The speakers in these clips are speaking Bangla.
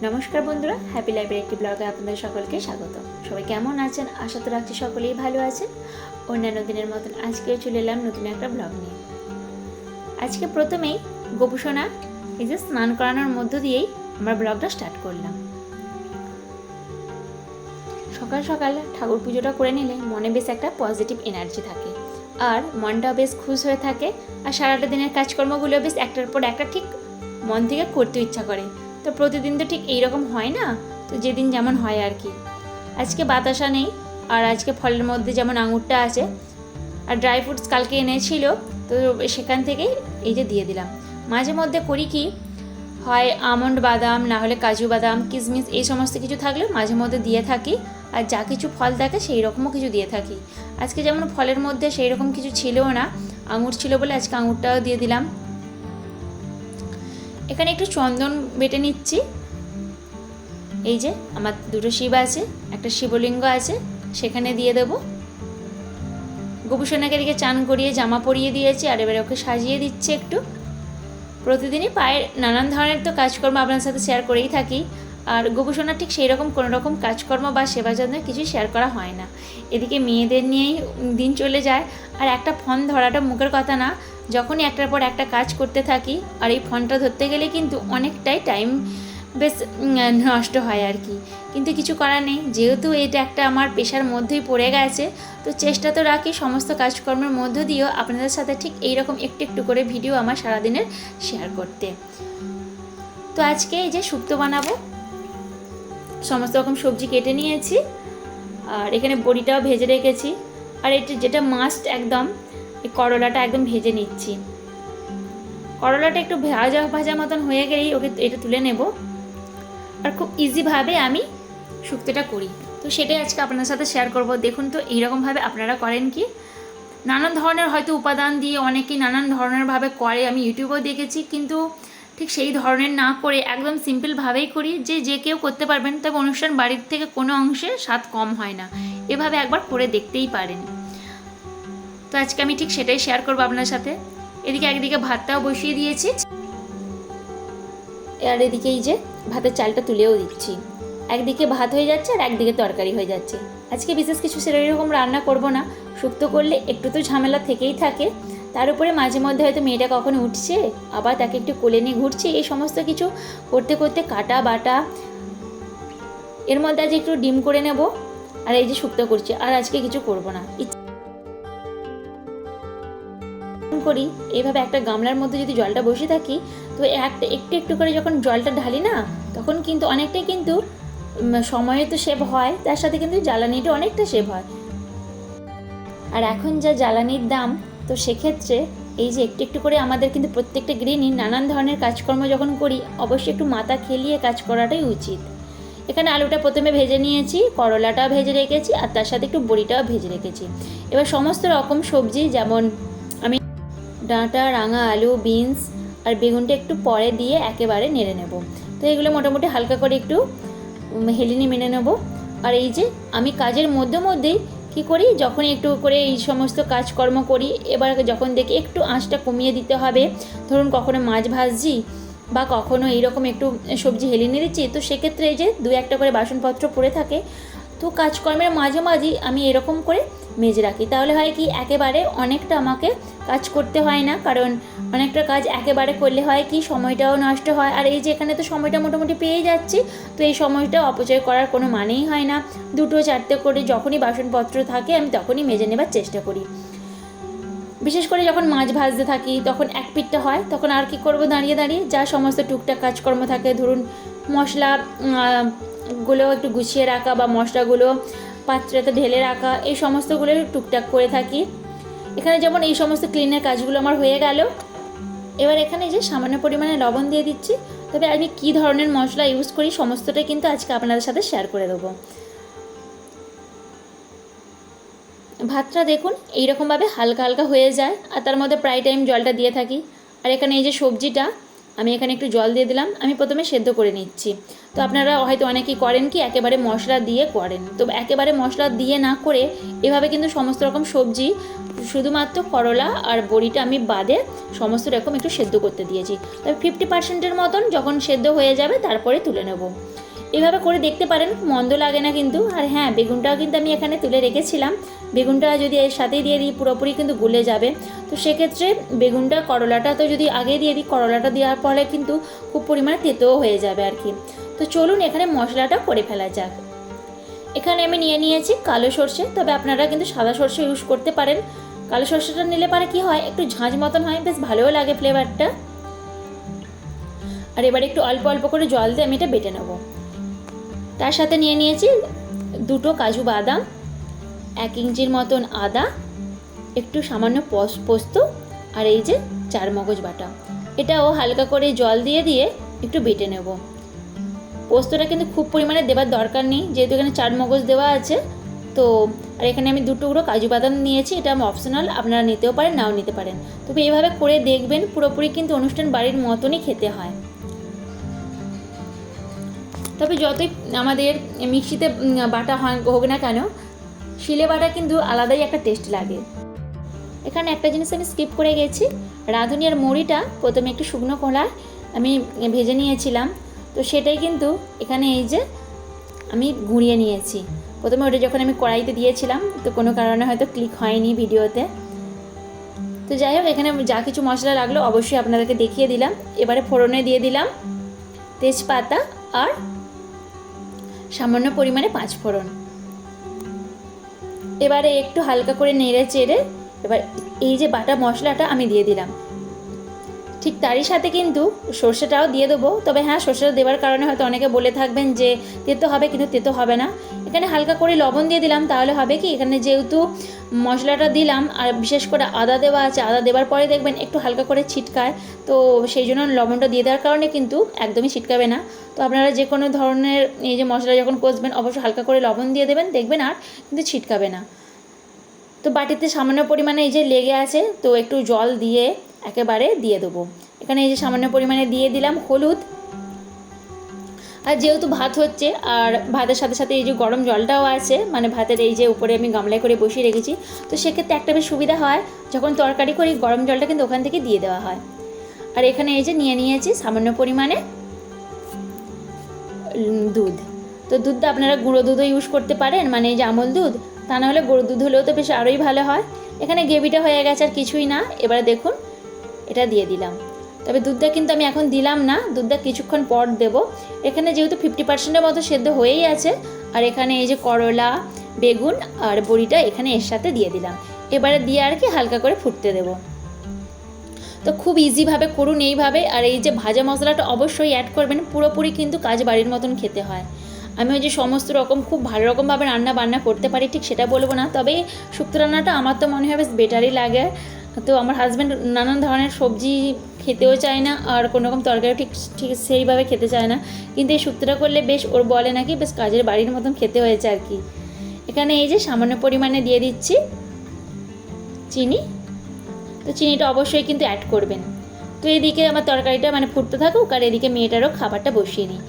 নমস্কার বন্ধুরা, হ্যাপি লাইফের একটি ব্লগে আপনাদের সকলকে স্বাগত। সবাই কেমন আছেন? আশা তো রাখছি সকলেই ভালো আছেন। অন্যান্য দিনের মতন আজকেও চলে এলাম নতুন একটা ব্লগ নিয়ে। আজকে প্রথমেই গোপুসোনা এই যে স্নান করানোর মধ্য দিয়েই আমরা ব্লগটা স্টার্ট করলাম। সকাল সকাল ঠাকুর পুজোটা করে নিলে মনে বেশ একটা পজিটিভ এনার্জি থাকে, আর মনটাও বেশ খুশ হয়ে থাকে, আর সারাটা দিনের কাজকর্মগুলো বেশ একটার পর একটা ঠিক মন থেকে করতে ইচ্ছা করে। তো প্রতিদিন তো ঠিক এইরকম হয় না, তো যেদিন যেমন হয় আর কি। আজকে বাতাসা নেই, আর আজকে ফলের মধ্যে যেমন আঙুরটা আছে, আর ড্রাই ফ্রুটস কালকে এনেছিল, তো সেখান থেকেই এই যে দিয়ে দিলাম। মাঝে মধ্যে করি কি, হয় আমন্ড বাদাম, না হলে কাজু বাদাম, কিশমিশ এই সমস্ত কিছু থাকলে মাঝে মধ্যে দিয়ে থাকি, আর যা কিছু ফল থাকে সেই রকমও কিছু দিয়ে থাকি। আজকে যেমন ফলের মধ্যে সেই রকম কিছু ছিলও না, আঙুর ছিল বলে আজকে আঙুরটাও দিয়ে দিলাম। এখানে একটু চন্দন বেটে নিচ্ছি। এই যে আমার দুটো শিব আছে, একটা শিবলিঙ্গ আছে, সেখানে দিয়ে দেবো। গোপুসোনাকে দিকে চান করিয়ে জামা পরিয়ে দিয়েছি, আর এবারে ওকে সাজিয়ে দিচ্ছি একটু। প্রতিদিনই পায়ের নানান ধরনের তো কাজকর্ম আপনার সাথে শেয়ার করেই থাকি, আর গোপুসোনার ঠিক সেই রকম কোনো রকম কাজকর্ম বা সেবা যত্ন কিছুই শেয়ার করা হয় না। এদিকে মেয়েদের নিয়েই দিন চলে যায়, আর একটা ফোন ধরাটা মুখের কথা না, যখনই একটার পর একটা কাজ করতে থাকি, আর এই ফোনটা ধরতে গেলে কিন্তু অনেকটাই টাইম বেশ নষ্ট হয় আর কি। কিন্তু কিছু করার নেই, যেহেতু এটা একটা আমার পেশার মধ্যেই পড়ে গেছে, তো চেষ্টা তো রাখি সমস্ত কাজকর্মের মধ্য দিয়েও আপনাদের সাথে ঠিক এইরকম একটু একটু করে ভিডিও আমার সারাদিনের শেয়ার করতে। তো আজকে এই যে শুক্তো বানাবো, সমস্ত রকম সবজি কেটে নিয়েছি, আর এখানে বড়িটাও ভেজে রেখেছি, আর এটা যেটা মাস্ট একদম, এই করলাটা একদম ভেজে নিচ্ছি। করলাটা একটু ভাজা ভাজা মতন হয়ে গেলেই ওকে এটা তুলে নেব, আর খুব ইজিভাবে আমি শুক্তোটা করি, তো সেটাই আজকে আপনার সাথে শেয়ার করব। দেখুন তো এইরকমভাবে আপনারা করেন কি। নানান ধরনের হয়তো উপাদান দিয়ে অনেকেই নানান ধরনেরভাবে করে, আমি ইউটিউবেও দেখেছি, কিন্তু ঠিক সেই ধরনের না করে একদম সিম্পলভাবেই করি, যে কেউ করতে পারবেন। তবে অনুষ্ঠান বাড়ির থেকে কোনো অংশে স্বাদ কম হয় না, এভাবে একবার করে দেখতেই পারেন। তো আজকে আমি ঠিক সেটাই শেয়ার করবো আপনার সাথে। এদিকে একদিকে ভাতটাও বসিয়ে দিয়েছি, আর এদিকে এই যে ভাতের চালটা তুলেও দিচ্ছি। একদিকে ভাত হয়ে যাচ্ছে আর একদিকে তরকারি হয়ে যাচ্ছে। আজকে বিশেষ কিছু সেরকম রান্না করব না, শুক্তো করলে একটু তো ঝামেলা থেকেই থাকে, তার উপরে মাঝে মধ্যে হয়তো মেয়েটা কখন উঠছে, আবার তাকে একটু কোলে নিয়ে ঘুরছি, এই সমস্ত কিছু করতে করতে কাটা বাটা। এর মধ্যে আজ একটু ডিম করে নেব, আর এই যে শুক্তো করছি, আর আজকে কিছু করব না। করি এইভাবে একটা গামলার মধ্যে যদি জলটা বসে থাকি, তো একটু একটু করে যখন জলটা ঢালি না, তখন কিন্তু অনেকটাই কিন্তু সময় তো সেভ হয়, তার সাথে কিন্তু জ্বালানিটা অনেকটা সেভ হয়। আর এখন যা জ্বালানির দাম, তো সেক্ষেত্রে এই যে একটু একটু করে আমাদের কিন্তু প্রত্যেকটা গৃহিণী নানান ধরনের কাজকর্ম যখন করি, অবশ্যই একটু মাথা খেলিয়ে কাজ করাটাই উচিত। এখানে আলুটা প্রথমে ভেজে নিয়েছি, করলাটাও ভেজে রেখেছি, আর তার সাথে একটু বড়িটাও ভেজে রেখেছি। এবার সমস্ত রকম সবজি, যেমন আমি ডাঁটা, রাঙা আলু, বিনস আর বেগুনটা একটু পরে দিয়ে একেবারে নেড়ে নেব। তো এগুলো মোটামুটি হালকা করে একটু হেলিনি মেনে নেব। আর এই যে আমি কাজের মধ্যে মধ্যেই কী করি, যখন একটু করে এই সমস্ত কাজকর্ম করি, এবার যখন দেখি একটু আঁচটা কমিয়ে দিতে হবে, ধরুন কখনো মাছ ভাজছি বা কখনো এইরকম একটু সবজি হেলিয়ে দিচ্ছি, তো সেক্ষেত্রে এই যে দু একটা করে বাসনপত্র পড়ে থাকে, তো কাজকর্মের মাঝে মাঝেই আমি এরকম করে মেজে রাখি। তাহলে হয় কি, একেবারে অনেকটা আমাকে কাজ করতে হয় না, কারণ অনেকটা কাজ একেবারে করলে হয় কি, সময়টাও নষ্ট হয়। আর এই যে এখানে তো সময়টা মোটামুটি পেয়ে যাচ্ছি, তো এই সময়টা অপচয় করার কোনো মানেই হয় না। দুটো চারটে করে যখনই বাসনপত্র থাকে আমি তখনই মেজে নেবার চেষ্টা করি। বিশেষ করে যখন মাছ ভাজতে থাকি, তখন এক পিঠটা হয়, তখন আর কি করব, দাঁড়িয়ে দাঁড়িয়ে যা সমস্ত টুকটাক কাজকর্ম থাকে, ধরুন মশলা গুলো একটু গুছিয়ে রাখা বা মশলাগুলো পাত্রতে ঢেলে রাখা, এই সমস্তগুলো টুকটাক করে থাকি। এখানে যেমন এই সমস্ত ক্লিনের কাজগুলো আমার হয়ে গেল। এবার এখানে যে সামান্য পরিমাণে লবণ দিয়ে দিচ্ছি, তবে আমি কী ধরনের মশলা ইউজ করি সমস্তটাই কিন্তু আজকে আপনাদের সাথে শেয়ার করে দেবো। ভাতটা দেখুন এইরকমভাবে হালকা হালকা হয়ে যায়, আর তার মধ্যে প্রায় টাইম জলটা দিয়ে থাকি। আর এখানে এই যে সবজিটা, আমি এখানে একটু জল দিয়ে দিলাম। আমি প্রথমে সেদ্ধ করে নিচ্ছি। তো আপনারা হয়তো অনেকেই করেন কি একেবারে মশলা দিয়ে করেন, তো একেবারে মশলা দিয়ে না করে এভাবে কিন্তু সমস্ত রকম সবজি, শুধুমাত্র করলা আর বড়িটা আমি বাদে সমস্ত রকম একটু সেদ্ধ করতে দিয়েছি। তবে 50%-এর মতন যখন সেদ্ধ হয়ে যাবে তারপরে তুলে নেব। এভাবে করে দেখতে পারেন, মন্দ লাগে না কিন্তু। আর হ্যাঁ, বেগুনটাও কিন্তু আমি এখানে তুলে রেখেছিলাম। বেগুনটা যদি এর সাথেই দিয়ে দিই পুরোপুরি কিন্তু গলে যাবে। তো সেক্ষেত্রে বেগুনটা, করলাটা তো যদি আগে দিয়ে দিই, করলাটা দেওয়ার পরে কিন্তু খুব পরিমাণে তেতোও হয়ে যাবে আর কি। তো চলুন এখানে মশলাটা করে ফেলা যাক। এখানে আমি নিয়ে নিয়েছি কালো সর্ষে, তবে আপনারা কিন্তু সাদা সর্ষে ইউজ করতে পারেন। কালো সর্ষেটা নিলে পারে কি হয়, একটু ঝাঁঝ মতন হয়, বেশ ভালোও লাগে ফ্লেভারটা। আর এবার একটু অল্প অল্প করে জল দিয়ে আমি এটা বেটে নেব। তার সাথে নিয়ে নিয়েছি 2টো কাজু বাদাম, 1 ইঞ্চির মতন আদা, একটু সামান্য পোস্ত, আর এই যে 4 মগজ বাটা। এটাও হালকা করে জল দিয়ে দিয়ে একটু বেটে নেব। পোস্তটা কিন্তু খুব পরিমাণে দেওয়ার দরকার নেই, যেহেতু এখানে 4 মগজ দেওয়া আছে। তো আর এখানে আমি 2 টুকরো কাজু বাদাম নিয়েছি, এটা অপশনাল, আপনারা নিতেও পারেন নাও নিতে পারেন। তবে এইভাবে করে দেখবেন, পুরোপুরি কিন্তু অনুষ্ঠান বাড়ির মতনই খেতে হয়। তবে যতই আমাদের মিক্সিতে বাটা হোক না কেন, শিলে বাটা কিন্তু আলাদাই একটা টেস্ট লাগে। এখানে একটা জিনিস আমি স্কিপ করে গেছি, রাঁধুনি আর মুড়িটা প্রথমে একটু শুকনো খোলায় আমি ভেজে নিয়েছিলাম। তো সেটাই কিন্তু এখানে এই যে আমি গুঁড়িয়ে নিয়েছি। প্রথমে ওটা যখন আমি কড়াইতে দিয়েছিলাম, তো কোনো কারণে হয়তো ক্লিক হয়নি ভিডিওতে। তো যাই হোক, এখানে যা কিছু মশলা লাগলো অবশ্যই আপনাদেরকে দেখিয়ে দিলাম। এবারে ফোড়নে দিয়ে দিলাম তেজপাতা আর সামান্য পরিমাণে 5 ফোড়ন। এবারে একটু হালকা করে নেড়ে চেড়ে এবার এই যে বাটা মশলাটা আমি দিয়ে দিলাম। ঠিক তারই সাথে কিন্তু সর্ষেটাও দিয়ে দেবো। তবে হ্যাঁ, সর্ষেটা দেওয়ার কারণে হয়তো অনেকে বলে থাকবেন যে তেতো হবে, কিন্তু তেতো হবে না। এখানে হালকা করে লবণ দিয়ে দিলাম, তাহলে হবে কি, এখানে যেহেতু মশলাটা দিলাম আর বিশেষ করে আদা দেওয়া আছে, আদা দেওয়ার পরে দেখবেন একটু হালকা করে ছিটকায়। তো সেই জন্য লবণটা দিয়ে দেওয়ার কারণে কিন্তু একদমই ছিটকাবে না। তো আপনারা যে কোনো ধরনের এই যে মশলা যখন কষবেন অবশ্যই হালকা করে লবণ দিয়ে দেবেন, দেখবেন আর কিন্তু ছিটকাবে না। তো বাটিতে সামান্য পরিমাণে এই যে লেগে আছে, তো একটু জল দিয়ে একেবারে দিয়ে দেবো। এখানে এই যে সামান্য পরিমাণে দিয়ে দিলাম হলুদ। আর যেহেতু ভাত হচ্ছে আর ভাতের সাথে সাথে এই যে গরম জলটাও আছে, মানে ভাতের এই যে উপরে আমি গামলায় করে বসিয়ে রেখেছি, তো সেক্ষেত্রে একটা বেশ সুবিধা হয়, যখন তরকারি করি গরম জলটা কিন্তু ওখান থেকে দিয়ে দেওয়া হয়। আর এখানে এই যে নিয়ে নিয়েছি সামান্য পরিমাণে দুধ। তো দুধটা আপনারা গুঁড়ো দুধও ইউজ করতে পারেন, মানে এই যে আমল দুধ, তা না হলে গরুর দুধ হলেও তো বেশ আরোই ভালো হয়। এখানে গ্রেভিটা হয়ে গেছে আর কিছুই না। এবারে দেখুন এটা দিয়ে দিলাম। তবে দুধটা কিন্তু আমি এখন দিলাম না, দুধটা কিছুক্ষণ পর দেব। এখানে যেহেতু 50%-এর মতো সেদ্ধ হয়েই আছে, আর এখানে এই যে করলা, বেগুন আর বড়িটা এখানে এর সাথে দিয়ে দিলাম। এবারে দিয়ে আর কি হালকা করে ফুটতে দেব। তো খুব ইজিভাবে করুন এইভাবে। আর এই যে ভাজা মশলাটা অবশ্যই অ্যাড করবেন, পুরোপুরি কিন্তু কাজ বাড়ির মতন খেতে হয়। আমি ওই যে সমস্ত রকম খুব ভালো রকমভাবে বান্না করতে পারি ঠিক সেটা বলবো না, তবে শুক্তো রান্নাটা আমার তো মনে হয় বেশ বেটারই লাগে। তো আমার হাজব্যান্ড নানান ধরনের সবজি খেতেও চায় না, আর কোনো রকম তরকারি ঠিক ঠিক সেইভাবে খেতে চায় না, কিন্তু এই শুক্তোটা করলে বেশ ওর বলে নাকি বেশ কাজের বাড়ির মতন খেতে হয়েছে আর কি। এখানে এই যে সামান্য পরিমাণে দিয়ে দিচ্ছি চিনি। তো চিনিটা অবশ্যই কিন্তু অ্যাড করবেন। তো এদিকে আমার তরকারিটা মানে ফুটতে থাকুক, আর এদিকে মেয়েটারও খাবারটা বসিয়ে নিই।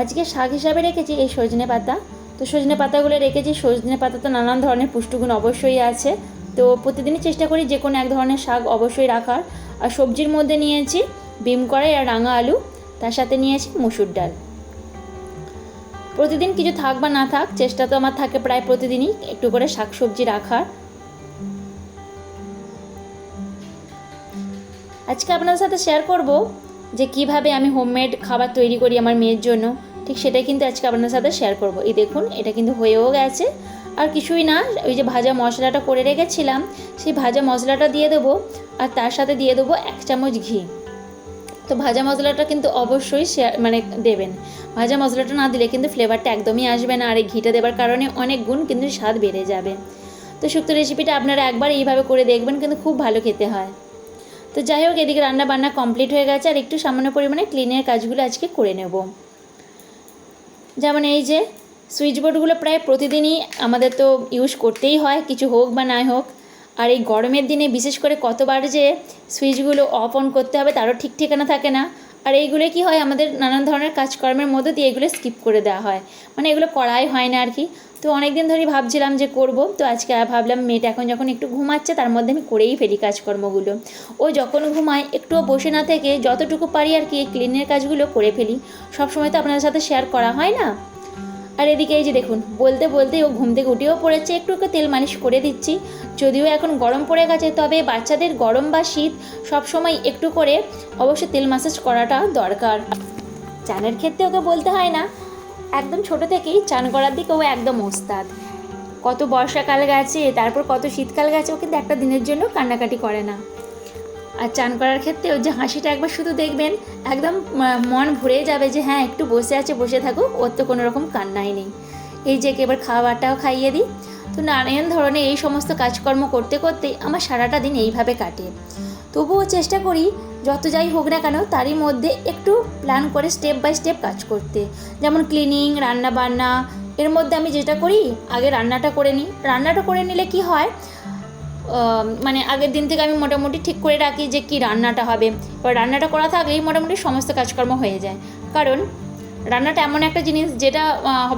আজকে শাক হিসাবে রেখেছি এই সজনে পাতা। তো সজনে পাতাগুলো রেখেছি, সজনে পাতা তো নানান ধরনের পুষ্টিগুণ অবশ্যই আছে। তো প্রতিদিনই চেষ্টা করি যে কোনো এক ধরনের শাক অবশ্যই রাখার। আর সবজির মধ্যে নিয়েছি বিম কড়াই আর রাঙা আলু, তার সাথে নিয়েছি মুসুর ডাল। প্রতিদিন কিছু থাক বা না থাক, চেষ্টা তো আমার থাকে প্রায় প্রতিদিনই একটু করে শাক সবজি রাখার। আজকে আপনাদের সাথে শেয়ার করব যে কিভাবে আমি হোমমেড খাবার তৈরি করি আমার মেয়ের জন্য, ঠিক সেটাই কিন্তু আজকে আপনাদের সাথে শেয়ার করব। এই দেখুন এটা কিন্তু হয়েও গেছে। আর কিছুই না, ওই যে ভাজা মশলাটা করে রেখেছিলাম সেই ভাজা মশলাটা দিয়ে দেবো, আর তার সাথে দিয়ে দেবো 1 চামচ ঘি। তো ভাজা মশলাটা কিন্তু অবশ্যই মানে দেবেন, ভাজা মশলাটা না দিলে কিন্তু ফ্লেভারটা একদমই আসবে না, আর এই ঘিটা দেওয়ার কারণে অনেক গুণ কিন্তু স্বাদ বেড়ে যাবে। তো শুক্তো রেসিপিটা আপনারা একবার এইভাবে করে দেখবেন, কিন্তু খুব ভালো খেতে হয়। তো যাই হোক, এদিকে রান্না বান্না কমপ্লিট হয়ে গেছে, আর একটু সামান্য পরিমাণে ক্লিনের কাজগুলো আজকে করে নেব। যেমন এই যে সুইচ বোর্ডগুলো প্রায় প্রতিদিনই আমাদের তো ইউজ করতেই হয়, কিছু হোক বা নাই হোক। আর এই গরমের দিনে বিশেষ করে কতবার যে সুইচগুলো অফ অন করতে হবে তারও ঠিক ঠিকানা থাকে না। আর এইগুলো কি হয়, আমাদের নানান ধরনের কাজকর্মের মধ্যে দিয়ে এগুলো স্কিপ করে দেওয়া হয়, মানে এগুলো করাই হয় না আর কি। তো অনেক দিন ধরেই ভাবছিলাম যে করব, তো আজকে ভাবলাম মেয়েটা এখন যখন একটু ঘুমাচ্ছে তার মধ্যে আমি করেই ফেলি কাজকর্মগুলো। ও যখন ঘুমায় একটুও বসে না থেকে যতটুকু পারি আর কি এই ক্লিনের কাজগুলো করে ফেলি। সবসময় তো আপনাদের সাথে শেয়ার করা হয় না। আর এদিকে এই যে দেখুন, বলতে বলতে ও ঘুম থেকে উঠেও পড়েছে, একটু একটু তেল মালিশ করে দিচ্ছি। যদিও এখন গরম পড়ে গেছে, তবে বাচ্চাদের গরম বা শীত সবসময় একটু করে অবশ্যই তেল ম্যাসাজ করাটা দরকার। চানের ক্ষেত্রে ওকে বলতে হয় না, একদম ছোট থেকেই চান করার দিকে ও একদম ওস্তাদ। কত বর্ষাকাল গেছে, তারপর কত শীতকাল গেছে, ও কিন্তু একটা দিনের জন্য কান্নাকাটি করে না। আর চান করার ক্ষেত্রে ওর যে হাসিটা একবার শুধু দেখবেন, একদম মন ভরে যাবে যে হ্যাঁ একটু বসে আছে, বসে থাকুক, ওর তো কোনো রকম কান্নাই নেই। এই যে এবার খাবারটাও খাইয়ে দিই। তো নানান ধরনের এই সমস্ত কাজকর্ম করতে করতেই আমার সারাটা দিন এইভাবে কাটে। তবুও চেষ্টা করি যত যাই হোক না কেন তারই মধ্যে একটু প্ল্যান করে স্টেপ বাই স্টেপ কাজ করতে। যেমন ক্লিনিং, রান্না বান্না, এর মধ্যে আমি যেটা করি আগে রান্নাটা করে নিই। রান্নাটা করে নিলে কি হয়, মানে আগের দিন থেকে আমি মোটামুটি ঠিক করে রাখি যে কী রান্নাটা হবে। এবার রান্নাটা করা থাকলেই মোটামুটি সমস্ত কাজকর্ম হয়ে যায়। কারণ রান্নাটা এমন একটা জিনিস যেটা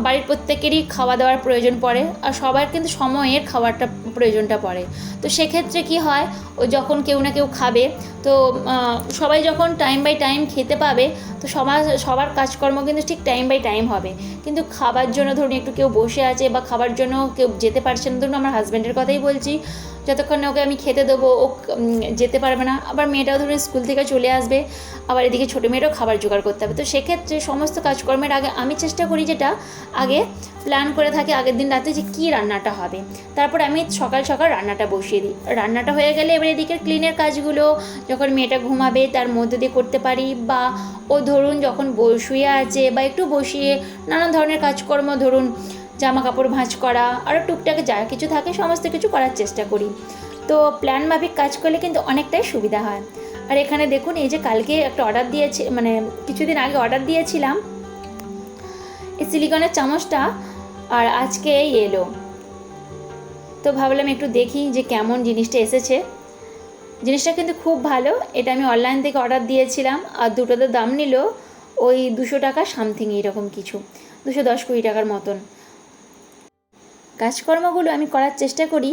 বাড়ির প্রত্যেকেরই খাওয়া দাওয়ার প্রয়োজন পড়ে, আর সবার কিন্তু সময়ের খাবারটা প্রয়োজনটা পড়ে। তো সেক্ষেত্রে কি হয়, ও যখন কেউ না কেউ খাবে, তো সবাই যখন টাইম বাই টাইম খেতে পাবে, তো সবার কাজকর্ম কিন্তু ঠিক টাইম বাই টাইম হবে। কিন্তু খাবার জন্য ধরুন একটু কেউ বসে আছে বা খাবার জন্য কেউ যেতে পারছে না, ধরুন আমার হাজব্যান্ডের কথাই বলছি, যতক্ষণ না ওকে আমি খেতে দেবো ও যেতে পারবে না। আবার মেয়েটাও ধরুন স্কুল থেকে চলে আসবে, আবার এদিকে ছোটো মেয়েটাও খাবার জোগাড় করতে হবে। তো সেক্ষেত্রে সমস্ত কাজকর্মের আগে আমি চেষ্টা করি যেটা আগে প্ল্যান করে থাকি আগের দিন রাতে যে কী রান্নাটা হবে, তারপর আমি সকাল সকাল রান্নাটা বসিয়ে দিই। রান্নাটা হয়ে গেলে এবার এদিকের ক্লিনের কাজগুলো যখন মেয়েটা ঘুমাবে তার মধ্যে দিয়ে করতে পারি, বা ও ধরুন যখন শুয়ে আছে বা একটু বসিয়ে নানান ধরনের কাজকর্ম, ধরুন জামা কাপড় ভাঁজ করা, আরও টুকটাক যা কিছু থাকে সমস্ত কিছু করার চেষ্টা করি। তো প্ল্যান মাফিক কাজ করলে কিন্তু অনেকটাই সুবিধা হয়। আর এখানে দেখুন, এই যে কালকে একটা অর্ডার দিয়েছি, মানে কিছুদিন আগে অর্ডার দিয়েছিলাম এই সিলিকনের চামচটা, আর আজকে এলো। তো ভাবলাম একটু দেখি যে কেমন জিনিসটা এসেছে। জিনিসটা কিন্তু খুব ভালো। এটা আমি অনলাইন থেকে অর্ডার দিয়েছিলাম, আর দুটোতে দাম নিল ওই 200 টাকা সামথিং, এইরকম কিছু 210-20 টাকার মতন। কাজকর্মগুলো আমি করার চেষ্টা করি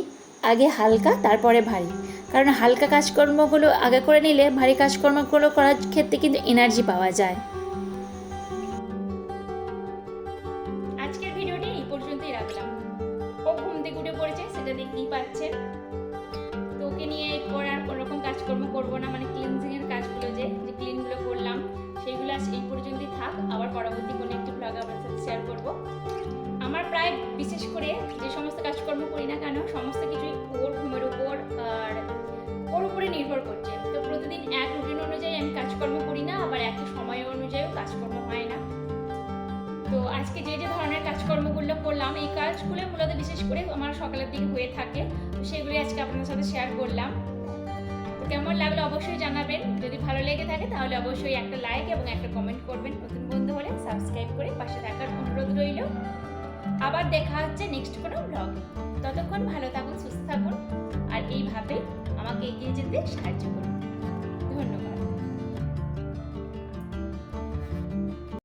আগে হালকা তারপরে ভারী, কারণ হালকা কাজকর্মগুলো আগে করে নিলে ভারী কাজকর্মগুলো করার ক্ষেত্রে কিন্তু এনার্জি পাওয়া যায়। আজকের ভিডিওটি এই পর্যন্তই রাখলাম। ও ঘুম থেকে উঠে পড়েছে, সেটা দেখতেই পাচ্ছেন। তো ওকে নিয়ে এরপর আর কোনো রকম কাজকর্ম করবো না, মানে ক্লিনজিংয়ের কাজগুলো যে ক্লিনগুলো করলাম সেইগুলো আজ এই পর্যন্তই থাক। আবার পরবর্তী কোনো একটি ব্লগ আপনার সাথে শেয়ার করবো। আমার প্রায় বিশেষ করে যে সমস্ত কাজকর্ম করি না কেন সমস্ত কিছুই ওর ঘুমের উপর আর ওর উপরে নির্ভর করছে। তো প্রতিদিন এক রুটিন অনুযায়ী আমি কাজকর্ম করি না, আবার একই সময় অনুযায়ীও কাজকর্ম হয় না। তো আজকে যে ধরনের কাজকর্মগুলো করলাম, এই কাজগুলো মূলত বিশেষ করে আমার সকালের দিকে হয়ে থাকে, তো সেগুলি আজকে আপনাদের সাথে শেয়ার করলাম। তো কেমন লাগলো অবশ্যই জানাবেন। যদি ভালো লেগে থাকে তাহলে অবশ্যই একটা লাইক এবং একটা কমেন্ট করবেন। নতুন বন্ধু হলে সাবস্ক্রাইব করে পাশে থাকার অনুরোধ রইল। আবার দেখা হচ্ছে নেক্সট কোনো ব্লগে। ততক্ষণ ভালো থাকুন, সুস্থ থাকুন, আর এইভাবে আমাকে এগিয়ে যেতে সাহায্য করুন।